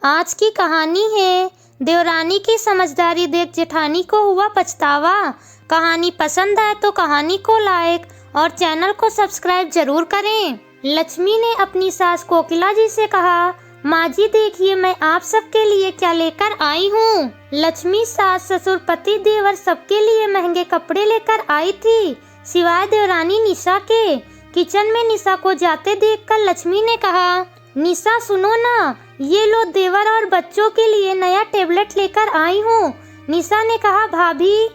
आज की कहानी है देवरानी की समझदारी देख जेठानी को हुआ पछतावा। कहानी पसंद आए तो कहानी को लाइक और चैनल को सब्सक्राइब जरूर करें। लक्ष्मी ने अपनी सास कोकिला जी से कहा, माँ जी देखिए मैं आप सबके लिए क्या लेकर आई हूँ। लक्ष्मी सास ससुर पति देवर सबके लिए महंगे कपड़े लेकर आई थी, सिवाय देवरानी निशा के। किचन में निशा को जाते देखकर लक्ष्मी ने कहा, निशा सुनो ना, ये लो देवर और बच्चों के लिए नया टेबलेट लेकर आई हूँ। निशा ने कहा, भाभी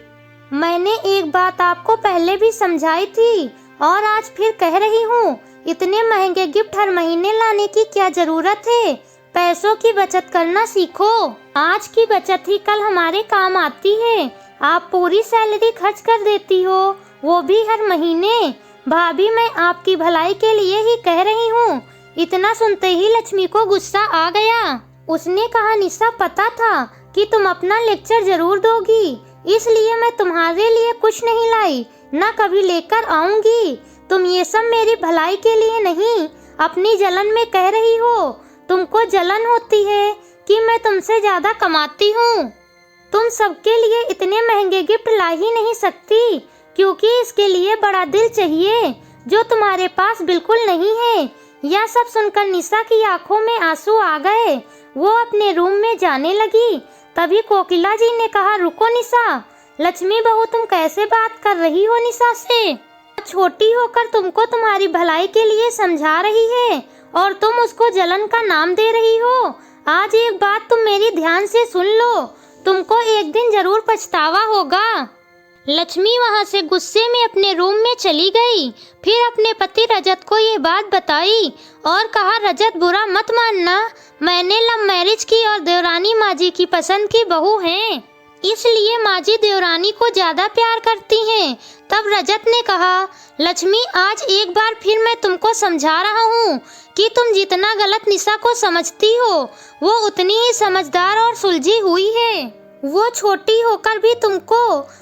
मैंने एक बात आपको पहले भी समझाई थी और आज फिर कह रही हूँ, इतने महंगे गिफ्ट हर महीने लाने की क्या जरूरत है। पैसों की बचत करना सीखो। आज की बचत ही कल हमारे काम आती है। आप पूरी सैलरी खर्च कर देती हो, वो भी हर महीने। भाभी मैं आपकी भलाई के लिए ही कह रही हूँ। इतना सुनते ही लक्ष्मी को गुस्सा आ गया। उसने कहा, निशा पता था कि तुम अपना लेक्चर जरूर दोगी, इसलिए मैं तुम्हारे लिए कुछ नहीं लाई, ना कभी लेकर आऊंगी। तुम ये सब मेरी भलाई के लिए नहीं, अपनी जलन में कह रही हो। तुमको जलन होती है कि मैं तुमसे ज्यादा कमाती हूँ। तुम सबके लिए इतने महंगे गिफ्ट ला ही नहीं सकती, क्योंकि इसके लिए बड़ा दिल चाहिए, जो तुम्हारे पास बिल्कुल नहीं है। यह सब सुनकर निशा की आंखों में आंसू आ गए। वो अपने रूम में जाने लगी। तभी कोकिला जी ने कहा, रुको निशा। लक्ष्मी बहू तुम कैसे बात कर रही हो निशा से? छोटी होकर तुमको तुम्हारी भलाई के लिए समझा रही है और तुम उसको जलन का नाम दे रही हो। आज एक बात तुम मेरी ध्यान से सुन लो, तुमको एक दिन जरूर पछतावा होगा। लक्ष्मी वहां से गुस्से में अपने रूम में चली गई। फिर अपने पति रजत को ये बात बताई और कहा, रजत बुरा मत मानना, मैंने लव मैरिज की और देवरानी माँ जी की पसंद की बहू हैं, इसलिए माँ जी देवरानी को ज्यादा प्यार करती हैं। तब रजत ने कहा, लक्ष्मी आज एक बार फिर मैं तुमको समझा रहा हूँ कि तुम जितना गलत निशा को समझती हो, वो उतनी ही समझदार और सुलझी हुई है। वो छोटी होकर भी तुमको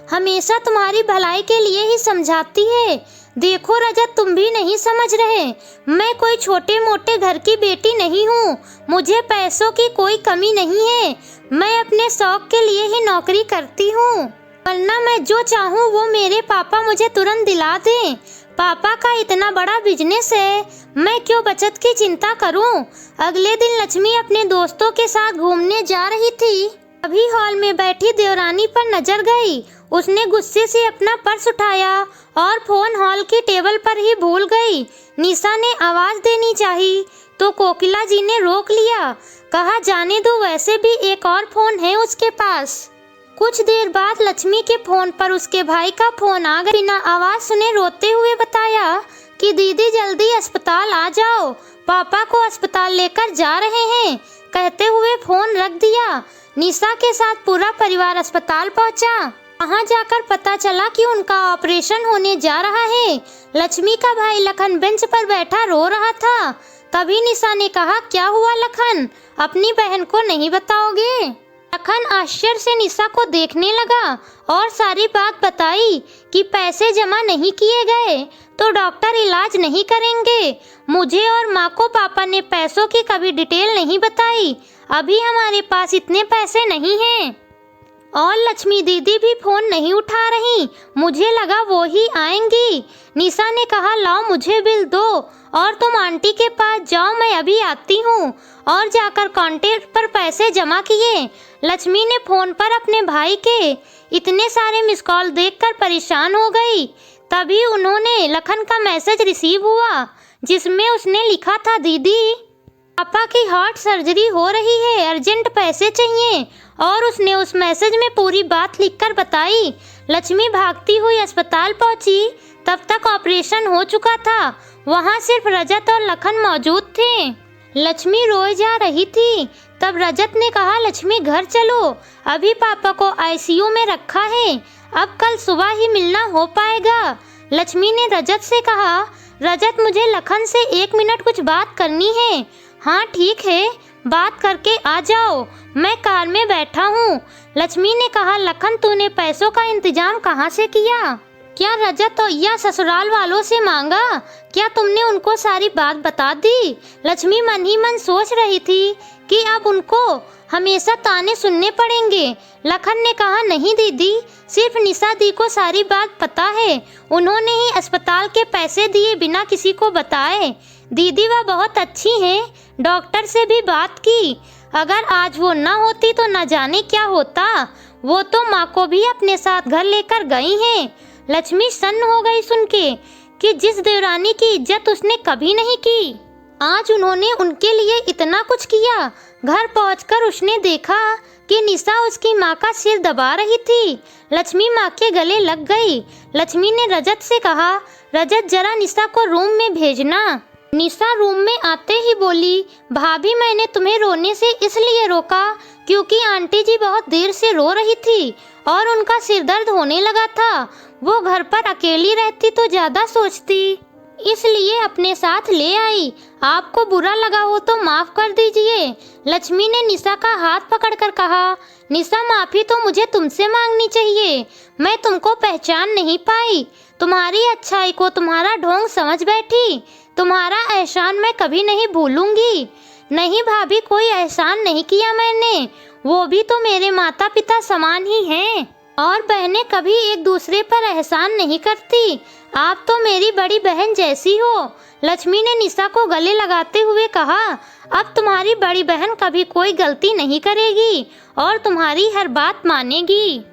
हमेशा तुम्हारी भलाई के लिए ही समझाती है। देखो रजत तुम भी नहीं समझ रहे, मैं कोई छोटे मोटे घर की बेटी नहीं हूँ। मुझे पैसों की कोई कमी नहीं है। मैं अपने शौक के लिए ही नौकरी करती हूँ, वरना मैं जो चाहूँ वो मेरे पापा मुझे तुरंत दिला दें। पापा का इतना बड़ा बिजनेस है, मैं क्यों बचत की चिंता करूँ। अगले दिन लक्ष्मी अपने दोस्तों के साथ घूमने जा रही थी। अभी हॉल में बैठी देवरानी पर नजर गई। उसने गुस्से से अपना पर्स उठाया और फोन हॉल की टेबल पर ही भूल गई। निशा ने आवाज देनी चाहिए तो कोकिला जी ने रोक लिया। कहा, जाने दो, वैसे भी एक और फोन है उसके पास। कुछ देर बाद लक्ष्मी के फोन पर उसके भाई का फोन आ गया। बिना आवाज सुने रोते हुए बताया कि दीदी जल्दी अस्पताल आ जाओ, पापा को अस्पताल लेकर जा रहे हैं। कहते हुए फोन रख दिया। निशा के साथ पूरा परिवार अस्पताल पहुंचा। वहां जाकर पता चला कि उनका ऑपरेशन होने जा रहा है। लक्ष्मी का भाई लखन बेंच पर बैठा रो रहा था। तभी निशा ने कहा, क्या हुआ लखन, अपनी बहन को नहीं बताओगे? लखन आश्चर्य से निशा को देखने लगा और सारी बात बताई कि पैसे जमा नहीं किए गए तो डॉक्टर इलाज नहीं करेंगे। मुझे और माँ को पापा ने पैसों की कभी डिटेल नहीं बताई। अभी हमारे पास इतने पैसे नहीं हैं। और लक्ष्मी दीदी भी फोन नहीं उठा रही, मुझे लगा वो ही आएंगी। निशा ने कहा, लाओ मुझे बिल दो और तुम आंटी के पास जाओ, मैं अभी आती हूँ। और जाकर काउंटर पर पैसे जमा किए। लक्ष्मी ने फोन पर अपने भाई के इतने सारे मिस कॉल देखकर परेशान हो गई। तभी उन्होंने लखन का मैसेज रिसीव हुआ, जिसमें उसने लिखा था, दीदी पापा की हार्ट सर्जरी हो रही है, अर्जेंट पैसे चाहिए। और उसने उस मैसेज में पूरी बात लिखकर बताई। लक्ष्मी भागती हुई अस्पताल पहुंची। तब तक ऑपरेशन हो चुका था। वहां सिर्फ रजत और लखन मौजूद थे। लक्ष्मी रोए जा रही थी। तब रजत ने कहा, लक्ष्मी घर चलो, अभी पापा को आईसीयू में रखा है, अब कल सुबह ही मिलना हो पाएगा। लक्ष्मी ने रजत से कहा, रजत मुझे लखन से 1 मिनट कुछ बात करनी है। हाँ ठीक है, बात करके आ जाओ, मैं कार में बैठा हूँ। लक्ष्मी ने कहा, लखन तूने पैसों का इंतजाम कहाँ से किया? क्या रजत या ससुराल वालों से मांगा? क्या तुमने उनको सारी बात बता दी? लक्ष्मी मन ही मन सोच रही थी कि अब उनको हमेशा ताने सुनने पड़ेंगे। लखन ने कहा, नहीं दीदी, सिर्फ निशा दी को सारी बात पता है। उन्होंने ही अस्पताल के पैसे दिए बिना किसी को बताए। दीदी वह बहुत अच्छी हैं, डॉक्टर से भी बात की। अगर आज वो न होती तो न जाने क्या होता। वो तो माँ को भी अपने साथ घर लेकर गई हैं। लक्ष्मी सन्न हो गई सुन के कि जिस देवरानी की इज्जत उसने कभी नहीं की, आज उन्होंने उनके लिए इतना कुछ किया। घर पहुंचकर उसने देखा कि निशा उसकी माँ का सिर दबा रही थी। लक्ष्मी माँ के गले लग गई। लक्ष्मी ने रजत से कहा, रजत जरा निशा को रूम में भेजना। निशा रूम में आते ही बोली, भाभी मैंने तुम्हें रोने से इसलिए रोका क्योंकि आंटी जी बहुत देर से रो रही थी और उनका सिर दर्द होने लगा था। वो घर पर अकेली रहती तो ज्यादा सोचती, इसलिए अपने साथ ले आई। आपको बुरा लगा हो तो माफ कर दीजिए। लक्ष्मी ने निशा का हाथ पकड़कर कहा, निशा माफी तो मुझे तुमसे मांगनी चाहिए। मैं तुमको पहचान नहीं पाई। तुम्हारी अच्छाई को तुम्हारा ढोंग समझ बैठी। तुम्हारा एहसान मैं कभी नहीं भूलूंगी। नहीं भाभी, कोई एहसान नहीं किया मैंने। वो भी तो मेरे माता पिता समान ही हैं और बहनें कभी एक दूसरे पर एहसान नहीं करती। आप तो मेरी बड़ी बहन जैसी हो। लक्ष्मी ने निशा को गले लगाते हुए कहा, अब तुम्हारी बड़ी बहन कभी कोई गलती नहीं करेगी और तुम्हारी हर बात मानेगी।